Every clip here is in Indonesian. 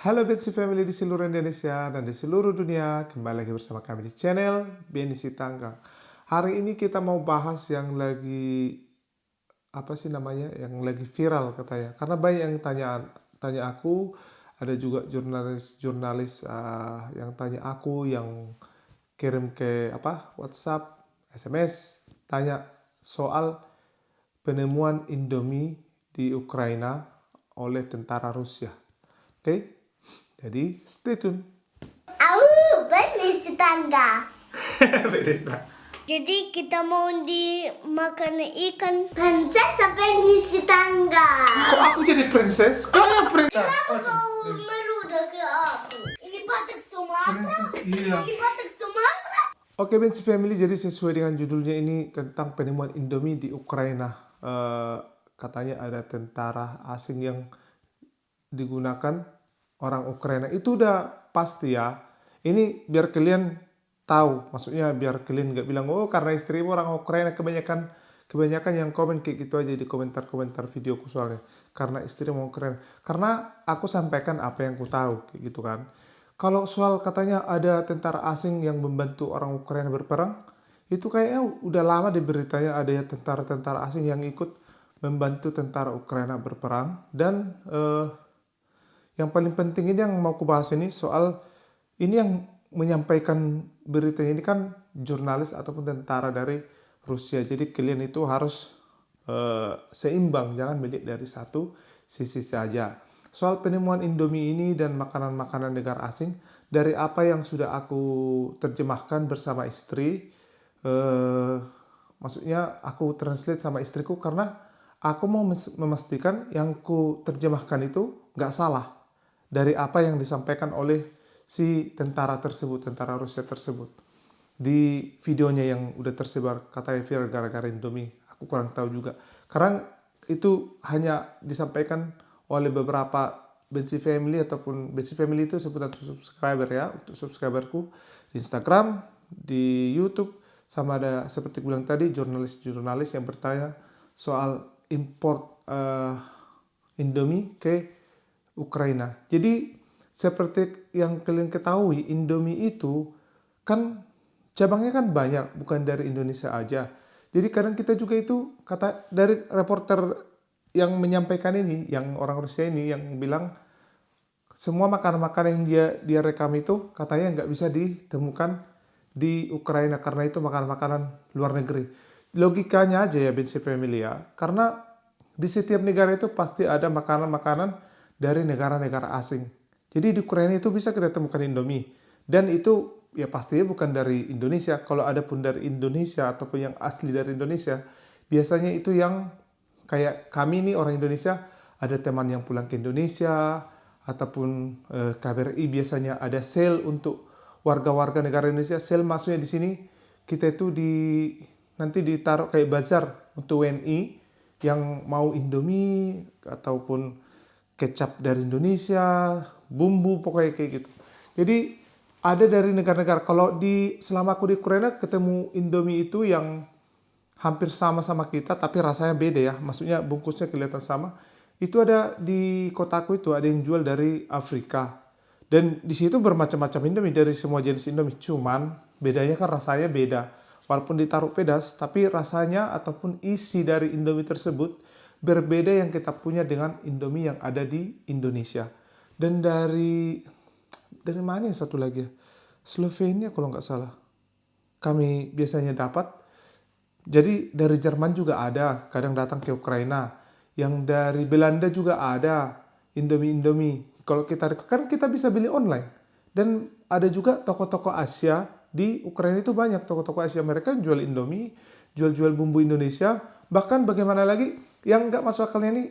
Halo Bensi Family di seluruh Indonesia dan di seluruh dunia. Kembali lagi bersama kami di channel Bensi Tanggang. Hari ini kita mau bahas yang lagi yang lagi viral katanya. Karena banyak yang tanya aku, ada juga jurnalis yang tanya aku, yang kirim ke WhatsApp, SMS, tanya soal penemuan Indomie di Ukraina oleh tentara Rusia. Oke? Jadi stay tune. Benisi tangga. Beda. Jadi kita mau dimakan ikan. Prinsesa benisi tangga. Kok aku jadi princess? Kok yang princess? Kenapa kau merudah ke aku? Ini Batak Sumatera. Princess, iya. Ini Batak Sumatera. Oke, Bensi Family, jadi sesuai dengan judulnya ini tentang penemuan Indomie di Ukraina. Katanya ada tentara asing yang digunakan orang Ukraina. Itu udah pasti ya. Ini biar kalian tahu, maksudnya biar kalian nggak bilang, oh karena istrimu orang Ukraina. Kebanyakan yang komen kayak gitu aja di komentar-komentar videoku soalnya. Karena istrimu Ukraina. Karena aku sampaikan apa yang ku tahu, kayak gitu kan. Kalau soal katanya ada tentara asing yang membantu orang Ukraina berperang, itu kayaknya udah lama di beritanya ada ya tentara-tentara asing yang ikut membantu tentara Ukraina berperang. Dan yang paling penting ini yang mau kubahas ini soal ini yang menyampaikan berita ini kan jurnalis ataupun tentara dari Rusia. Jadi kalian itu harus seimbang, jangan melihat dari satu sisi saja. Soal penemuan Indomie ini dan makanan-makanan negara asing, dari apa yang sudah aku terjemahkan bersama istri, maksudnya aku translate sama istriku karena aku mau memastikan yang ku terjemahkan itu nggak salah dari apa yang disampaikan oleh si tentara tersebut, tentara Rusia tersebut. Di videonya yang udah tersebar katanya viral gara-gara Indomie, aku kurang tahu juga. Karena itu hanya disampaikan oleh beberapa Bensi Family, ataupun Bensi Family itu sebutan subscriber ya, untuk subscriberku di Instagram, di YouTube, sama ada seperti bilang tadi jurnalis-jurnalis yang bertanya soal import Indomie ke Ukraina. Jadi seperti yang kalian ketahui, Indomie itu kan cabangnya kan banyak, bukan dari Indonesia aja. Jadi kadang kita juga itu kata dari reporter yang menyampaikan ini, yang orang Rusia ini yang bilang semua makanan-makanan yang dia rekam itu katanya nggak bisa ditemukan di Ukraina karena itu makanan-makanan luar negeri. Logikanya aja ya Bensi Family ya, karena di setiap negara itu pasti ada makanan-makanan dari negara-negara asing. Jadi di Ukraina itu bisa kita temukan Indomie. Dan itu ya pastinya bukan dari Indonesia. Kalau ada pun dari Indonesia ataupun yang asli dari Indonesia, biasanya itu yang kayak kami nih orang Indonesia, ada teman yang pulang ke Indonesia, ataupun KBRI biasanya ada sale untuk warga-warga negara Indonesia. Sale maksudnya di sini kita itu nanti ditaruh kayak bazar untuk WNI yang mau Indomie ataupun kecap dari Indonesia, bumbu pokoknya kayak gitu. Jadi ada dari negara-negara. Kalau selama aku di Ukraina ketemu Indomie itu yang hampir sama-sama kita, tapi rasanya beda ya. Maksudnya bungkusnya kelihatan sama. Itu ada di kotaku itu ada yang jual dari Afrika. Dan di situ bermacam-macam Indomie dari semua jenis Indomie. Cuman bedanya kan rasanya beda. Walaupun ditaruh pedas, tapi rasanya ataupun isi dari Indomie tersebut berbeda yang kita punya dengan Indomie yang ada di Indonesia. Dan dari mana yang satu lagi ya? Slovenia kalau nggak salah. Kami biasanya dapat. Jadi dari Jerman juga ada, kadang datang ke Ukraina. Yang dari Belanda juga ada Indomie. Kalau kan kita bisa beli online. Dan ada juga toko-toko Asia di Ukraina itu banyak toko-toko Asia, mereka jual Indomie, jual bumbu Indonesia. Bahkan bagaimana lagi yang nggak masuk akalnya ini,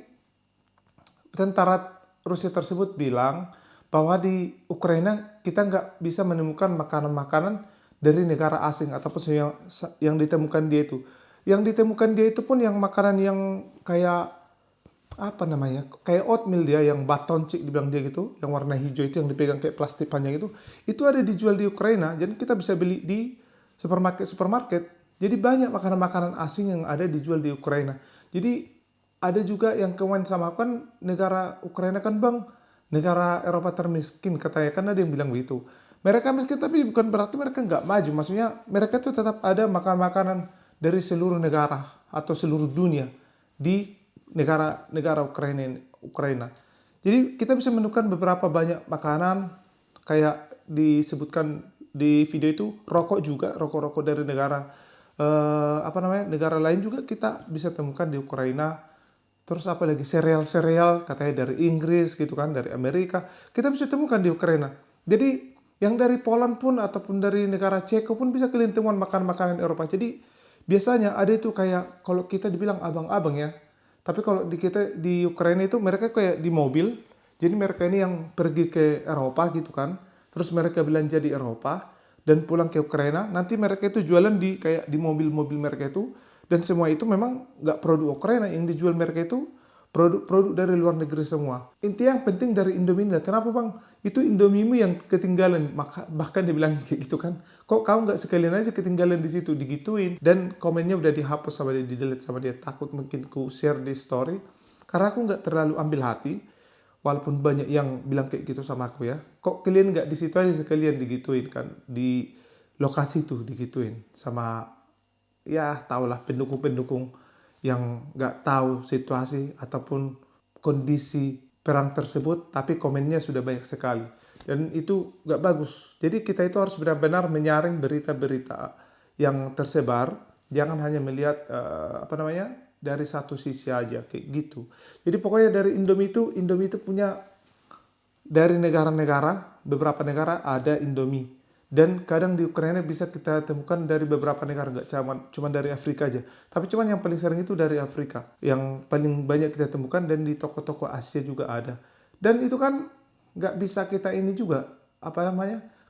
tentara Rusia tersebut bilang bahwa di Ukraina kita nggak bisa menemukan makanan-makanan dari negara asing ataupun yang ditemukan dia itu. Yang ditemukan dia itu pun yang makanan yang kayak kayak oatmeal dia, yang batoncik dibilang dia gitu, yang warna hijau itu yang dipegang kayak plastik panjang itu ada dijual di Ukraina. Jadi kita bisa beli di supermarket. Jadi banyak makanan-makanan asing yang ada dijual di Ukraina. Jadi ada juga yang kemarin sama kan negara Ukraina kan bang negara Eropa termiskin katanya, kan ada yang bilang begitu. Mereka miskin tapi bukan berarti mereka nggak maju, maksudnya mereka tuh tetap ada makanan-makanan dari seluruh negara atau seluruh dunia di negara Ukraina. Jadi kita bisa menemukan beberapa banyak makanan kayak disebutkan di video itu, rokok juga, rokok-rokok dari negara lain juga kita bisa temukan di Ukraina. Terus apa lagi, sereal katanya dari Inggris gitu kan, dari Amerika kita bisa temukan di Ukraina. Jadi yang dari Poland pun ataupun dari negara Ceko pun bisa kalian temukan makanan-makanan Eropa. Jadi biasanya ada itu kayak kalau kita dibilang abang-abang ya. Tapi kalau di Ukraina itu mereka kayak di mobil. Jadi mereka ini yang pergi ke Eropa gitu kan. Terus mereka belanja di Eropa dan pulang ke Ukraina. Nanti mereka itu jualan di kayak di mobil-mobil mereka itu. Dan semua itu memang nggak produk Ukraina, yang dijual mereka itu produk-produk dari luar negeri semua. Intinya yang penting dari Indomie, kenapa bang? Itu Indomiemu yang ketinggalan, bahkan dibilang kayak gitu kan. Kok kau nggak sekalian aja ketinggalan di situ, digituin. Dan komennya udah dihapus sama dia, di-delete sama dia. Takut mungkin ku share di story. Karena aku nggak terlalu ambil hati. Walaupun banyak yang bilang kayak gitu sama aku ya. Kok kalian nggak di situ aja sekalian digituin kan. Di lokasi tuh digituin sama ya tahulah pendukung-pendukung yang nggak tahu situasi ataupun kondisi perang tersebut, tapi komennya sudah banyak sekali dan itu nggak bagus. Jadi kita itu harus benar-benar menyaring berita-berita yang tersebar, jangan hanya melihat dari satu sisi aja kayak gitu. Jadi pokoknya dari Indomie itu punya dari negara-negara, beberapa negara ada Indomie. Dan kadang di Ukraina bisa kita temukan dari beberapa negara, nggak cuma dari Afrika aja. Tapi cuma yang paling sering itu dari Afrika. Yang paling banyak kita temukan dan di toko-toko Asia juga ada. Dan itu kan nggak bisa kita ini juga,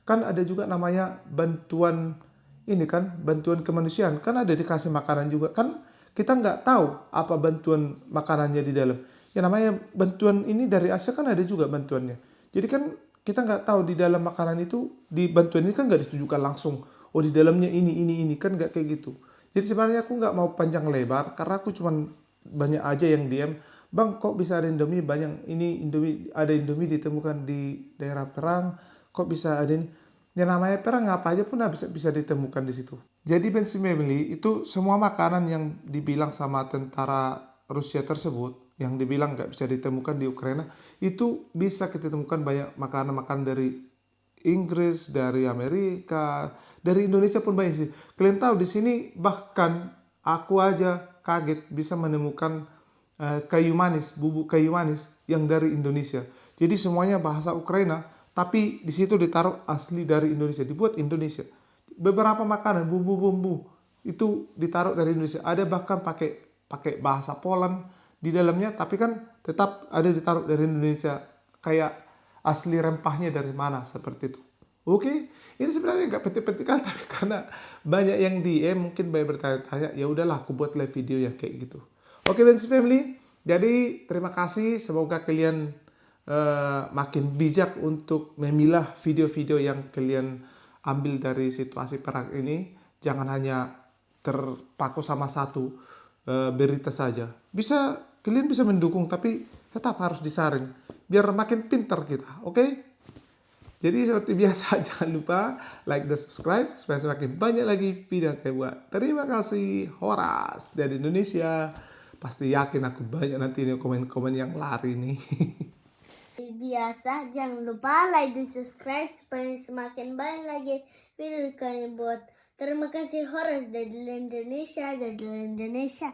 kan ada juga namanya bantuan ini kan, bantuan kemanusiaan. Kan ada dikasih makanan juga. Kan kita nggak tahu apa bantuan makanannya di dalam. Yang namanya bantuan ini dari Asia kan ada juga bantuannya. Jadi kan kita nggak tahu di dalam makanan itu, di bantuan ini kan nggak ditujukan langsung. Oh di dalamnya ini kan nggak kayak gitu. Jadi sebenarnya aku nggak mau panjang lebar karena aku cuman banyak aja yang DM. Bang kok bisa ada Indomie banyak ini ada Indomie ditemukan di daerah perang. Kok bisa ada ini? Yang namanya perang apa aja pun bisa ditemukan di situ. Jadi Bensi Family itu semua makanan yang dibilang sama tentara Rusia tersebut, yang dibilang nggak bisa ditemukan di Ukraina, itu bisa kita temukan banyak makanan-makanan dari Inggris, dari Amerika, dari Indonesia pun banyak sih. Kalian tahu di sini bahkan aku aja kaget bisa menemukan bubuk kayu manis yang dari Indonesia. Jadi semuanya bahasa Ukraina, tapi di situ ditaruh asli dari Indonesia, dibuat Indonesia. Beberapa makanan bumbu-bumbu itu ditaruh dari Indonesia. Ada bahkan pakai bahasa Poland di dalamnya, tapi kan tetap ada ditaruh dari Indonesia, kayak asli rempahnya dari mana seperti itu. Oke, ini sebenarnya nggak penting-penting kan, tapi karena banyak yang DM mungkin banyak bertanya-tanya, ya udahlah aku buat live video yang kayak gitu. Oke Bensi Family, jadi terima kasih, semoga kalian makin bijak untuk memilah video-video yang kalian ambil dari situasi perang ini. Jangan hanya terpaku sama satu berita saja. Kalian bisa mendukung, tapi tetap harus disaring biar makin pintar kita, oke? Jadi seperti biasa jangan lupa like dan subscribe supaya semakin banyak lagi video yang saya buat. Terima kasih, Horas dari Indonesia. Pasti yakin aku banyak nanti ini komen-komen yang lari nih. Biasa, jangan lupa like dan subscribe supaya semakin banyak lagi video kalian buat. Terima kasih Horas dari Indonesia.